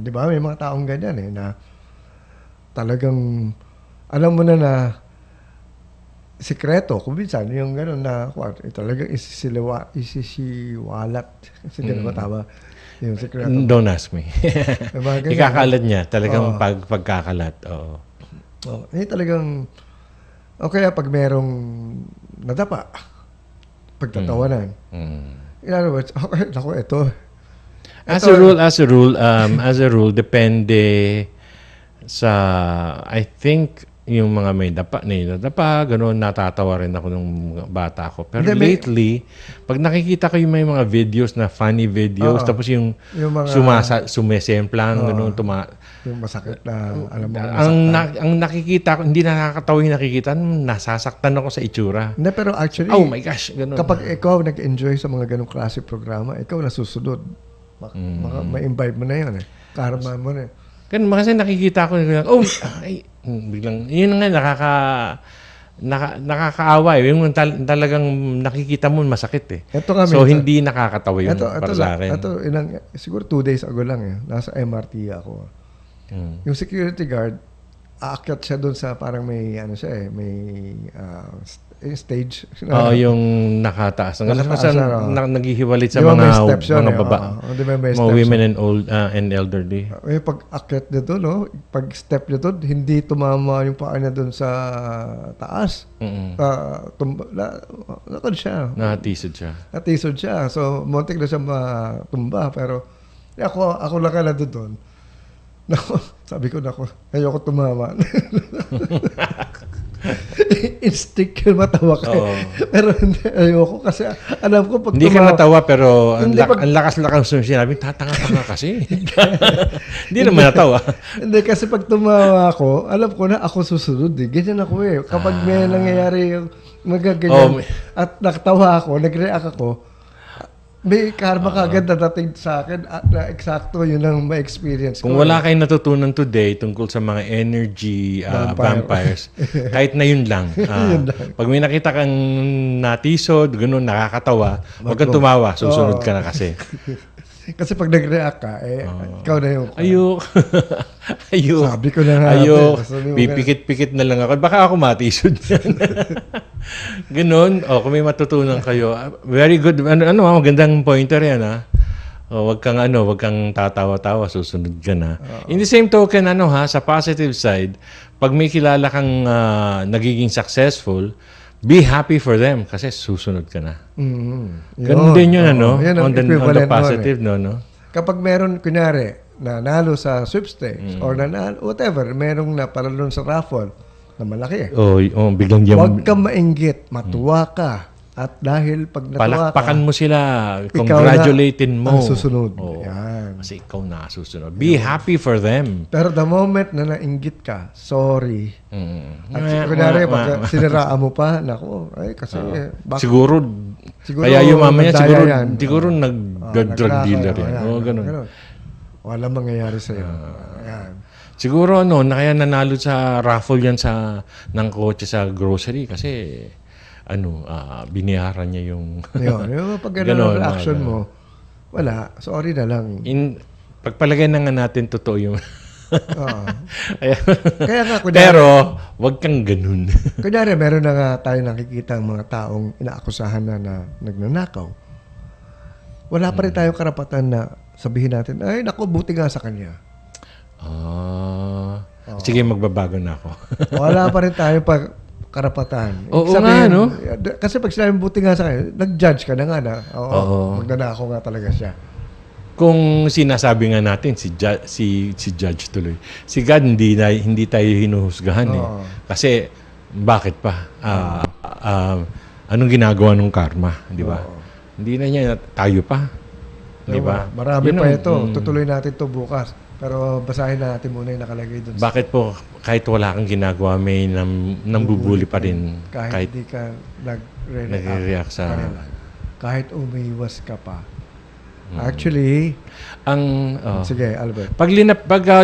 Di ba? May mga taong ganyan na talagang alam mo na sikreto. Kung minsan, yung gano'n na talagang isisiwalat. Kasi di ba tama? Yung sikreto. Don't ask me. Ikakalat niya. Talagang pagkakalat. Oo. Hindi talagang kaya pag merong nadapa, pagtatawanan. In other words, okay, naku, ito. As a rule, depende sa, I think, yung mga may nadapa, gano'n, natatawa rin ako nung bata ako. Pero lately, pag nakikita ko yung may mga videos na funny videos, tapos yung sumesemplang, gano'n, yung masakit na, alam mo, ang nakikita ko, hindi na nakakatawa yung nakikita, nasasaktan ako sa itsura. Hindi, pero actually, oh my gosh, gano'n. Kapag ikaw nag-enjoy sa mga ganong klase programa, ikaw nasusunod. Ma-imbibe mo na yun Karma mo na Ganun, kasi nakikita ko, biglang, yun nga, nakakaawa Yung talagang nakikita mo masakit So, hindi nakakatawa yun para sa akin. Siguro 2 days ago lang nasa MRT ako. Yung security guard, aakyat siya doon sa parang may, may stage. Yung nakataas. Naghihiwalit sa mga baba. Mga women and elderly. Pag-akyat na doon, pag-step na doon, hindi tumama yung paa niya doon sa taas. Nakad siya. Natisod siya. So, muntik na siya matumba. Pero, ako lang ka na doon. Sabi ko, ayoko tumama. instinct yun, matawa ka. Oo. Pero hindi, ayoko kasi alam ko pag Hindi ka natawa pero Hindi, ang lakas-lakas ng sinabi, tatanga-tanga kasi. Hindi naman natawa. Hindi, kasi pag tumawa ako, alam ko na ako susunod eh. Ganyan ako eh. Kapag may nangyayari yung magaganyan at nakatawa ako, nag-react ako, may karma kagad dadating sa akin at na eksakto yun ang ma-experience ko. Kung wala kayong natutunan today tungkol sa mga energy vampires, kahit na yun lang. Pag may nakita kang natisod, ganun, nakakatawa, huwag kang tumawa, susunod ka na kasi. Kasi pag nag-react ka, ikaw na yung... Ayok. Ayok. Sabi ko na nga. Ayok. Pipikit-pikit na lang ako. Baka ako matisod yan. Ganun. Kung may matutunan kayo. Very good. Magandang pointer yan, ha? Wag kang tatawa-tawa, susunod ka na. In the same token, sa positive side, pag may kilala kang nagiging successful, be happy for them kasi susunod ka na. Ganun din yun, on the positive, no? Kapag meron, kunyari, nanalo sa sweepstakes or nanalo, whatever, merong napalalo sa raffle na malaki. Biglang huwag kang mainggit, matuwa ka. At dahil pag natuwa palakpakan mo sila, congratulatin mo. Ang susunod. Yan. Kasi ikaw na susunod. Be happy for them. Pero the moment na nainggit ka, sorry. At kunyari, pag siniraan mo pa, naku, kasi siguro kaya yung mamaya, siguro nag-drug dealer yan. Ganun. Walang mangyayari sa'yo. Yan. Siguro, na kaya nanalo sa raffle yan ng kotse sa grocery kasi biniyaran niya yung... yung pag gano'n reaction mo, wala, sorry na lang. Pagpalagay na nga natin, totoo yung... Kaya nga, kunyari, pero, wag kang ganun. Kunyari, meron na nga tayo nakikita ang mga taong inaakusahan na nagnanakaw. Wala pa rin tayong karapatan na sabihin natin, ay, naku, buti nga sa kanya. Sige, magbabago na ako. Wala pa rin tayong karapatan. Oo nga, no? Kasi pag sinabi buti nga sa kanya, nag-judge ka na nga na. Magnanakaw nga talaga siya. Kung sinasabi nga natin, si Judge tuloy. Si God, hindi tayo hinuhusgahan eh. Kasi, bakit pa? Anong ginagawa ng karma? Di ba? Hindi na niya, tayo pa. Di ba? Marami pa ito. Tutuloy natin ito bukas. Pero basahin na natin muna yung nakalagay doon. Bakit po, kahit wala kang ginagawa, may nambubuli pa rin? Kahit hindi ka nagre-react sa... Kahit umiiwas ka pa. Actually, sige, Albert. Pag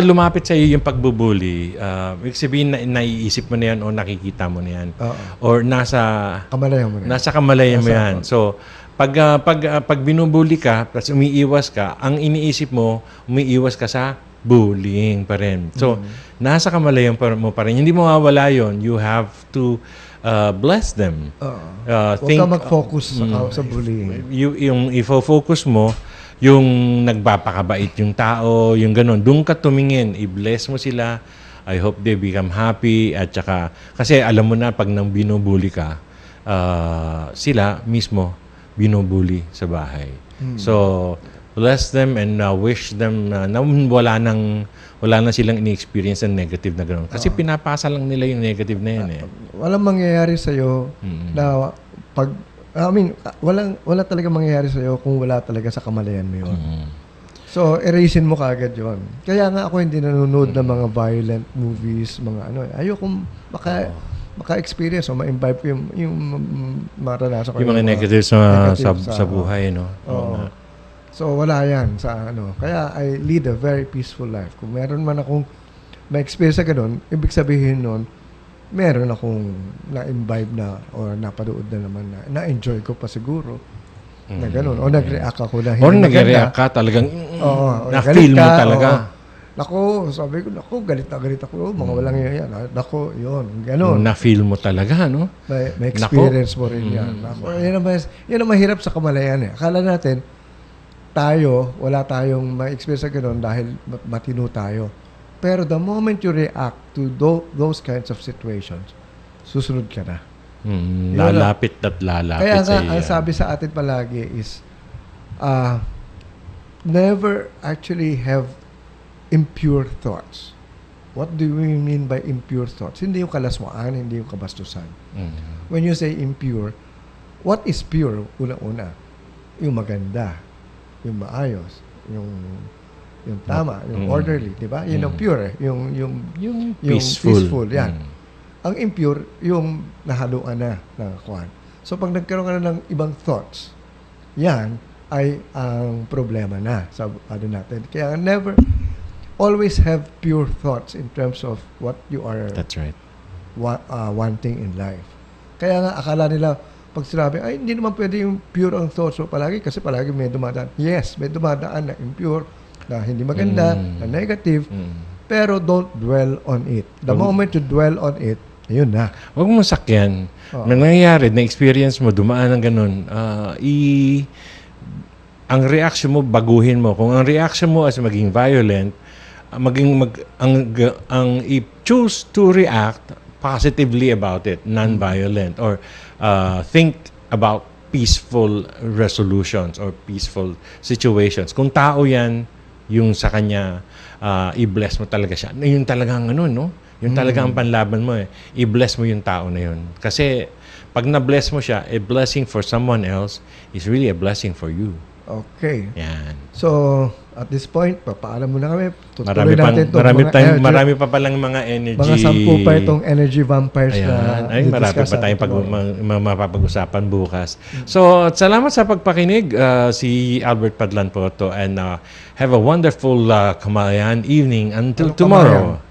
lumapit sa iyo yung pagbubuli, ibig sabihin na naiisip mo na yan o nakikita mo na yan. Or nasa kamalayan mo na yan. Nasa kamalayan mo yan. So, pag binubuli ka, tapos umiiwas ka, ang iniisip mo, umiiwas ka sa bullying pa rin. So, nasa kamalayan mo pa rin. Hindi mo mawawala yun. You have to bless them. Huwag ka mag-focus sa bullying. Yung ifo-focus mo, yung nagpapakabait yung tao, yung ganun. Doon ka tumingin, i-bless mo sila. I hope they become happy. At saka, kasi alam mo na, pag nang binubuli ka, sila mismo binubuli sa bahay. So, bless them and wish them na wala na silang ini-experience ng negative na gano'n. Kasi pinapasa lang nila yung negative na yan eh. Walang mangyayari sa'yo na wala talaga mangyayari sa'yo kung wala talaga sa kamalayan mo yun. So, erasin mo kaagad yun. Kaya nga ako hindi nanonood ng mga violent movies, mga ayokong maka-experience o ma-imbibe ko yung maranasan ko. Yung mga negatives sa buhay, no? So, wala yan sa Kaya I lead a very peaceful life. Kung meron man akong ma-experience sa ganun, ibig sabihin nun, meron akong na-imbibe na o napanood na naman na-enjoy ko pa siguro na ganun. O nag-react ako na hindi maganda. O nag-react ka talagang na-feel mo talaga. Nako, sabi ko, galit ako. Mga walang yan. Nako, yun. Ganun. Na-feel mo talaga, no? May experience mo rin yan. Nako, yan ang mahirap sa kamalayan eh. Akala natin, wala tayong ma-experience sa ganun dahil matino tayo. Pero the moment you react to those kinds of situations, susunod ka na. Lalapit at lalapit. Kaya nga, ang sabi sa atin palagi is, never actually have impure thoughts. what do we mean by impure thoughts? Hindi yung kalaswaan, hindi yung kabastusan. Mm. When you say impure, what is pure? Una-una, yung maganda, yung maayos, yung tama, yung orderly, di ba? Yun ang pure, yung peaceful, yan. Ang impure, yung nahaluan na ng kwan. So, pag nagkaroon ka na ng ibang thoughts, yan ay ang problema na sa ano natin. Kaya always have pure thoughts in terms of what you are That's right. wanting in life. Kaya nga, akala nila, pag sinabi, ay, hindi naman pwede yung pure ang thoughts mo palagi kasi palagi may dumadaan. Yes, may dumadaan na impure, na hindi maganda, na negative, pero don't dwell on it. The moment you dwell on it, yun na. Huwag mo sakyan. May nangyayari, na-experience mo, dumaan ng ganun, ang reaction mo, baguhin mo. Kung ang reaction mo as maging violent, choose to react positively about it, non-violent, or think about peaceful resolutions or peaceful situations. Kung tao yan, yung sa kanya, i-bless mo talaga siya. Yun talagang ano, no? Yun talaga ang panlaban mo eh. I-bless mo yung tao na yun. Kasi pag na-bless mo siya, a blessing for someone else is really a blessing for you. Okay. Yan. So, at this point, papaalam muna kami. Tutuloy natin itong marami pa palang mga energy. Mga 10 pa itong energy vampires. Ayan. Ay, marami pa tayong mapapag-usapan bukas. So, salamat sa pagpakinig. Si Albert Padlan po to. And have a wonderful Kamalayan evening until tomorrow.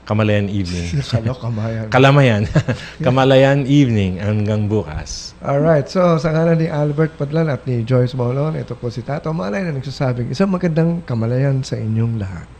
Kamalayan evening. Kamayan. Kalamayan. Kamalayan evening hanggang bukas. Alright. So, sa ngalan ni Albert Padlan at ni Joyce Maulon, ito po si Tato Malay na nagsasabing isang magandang kamalayan sa inyong lahat.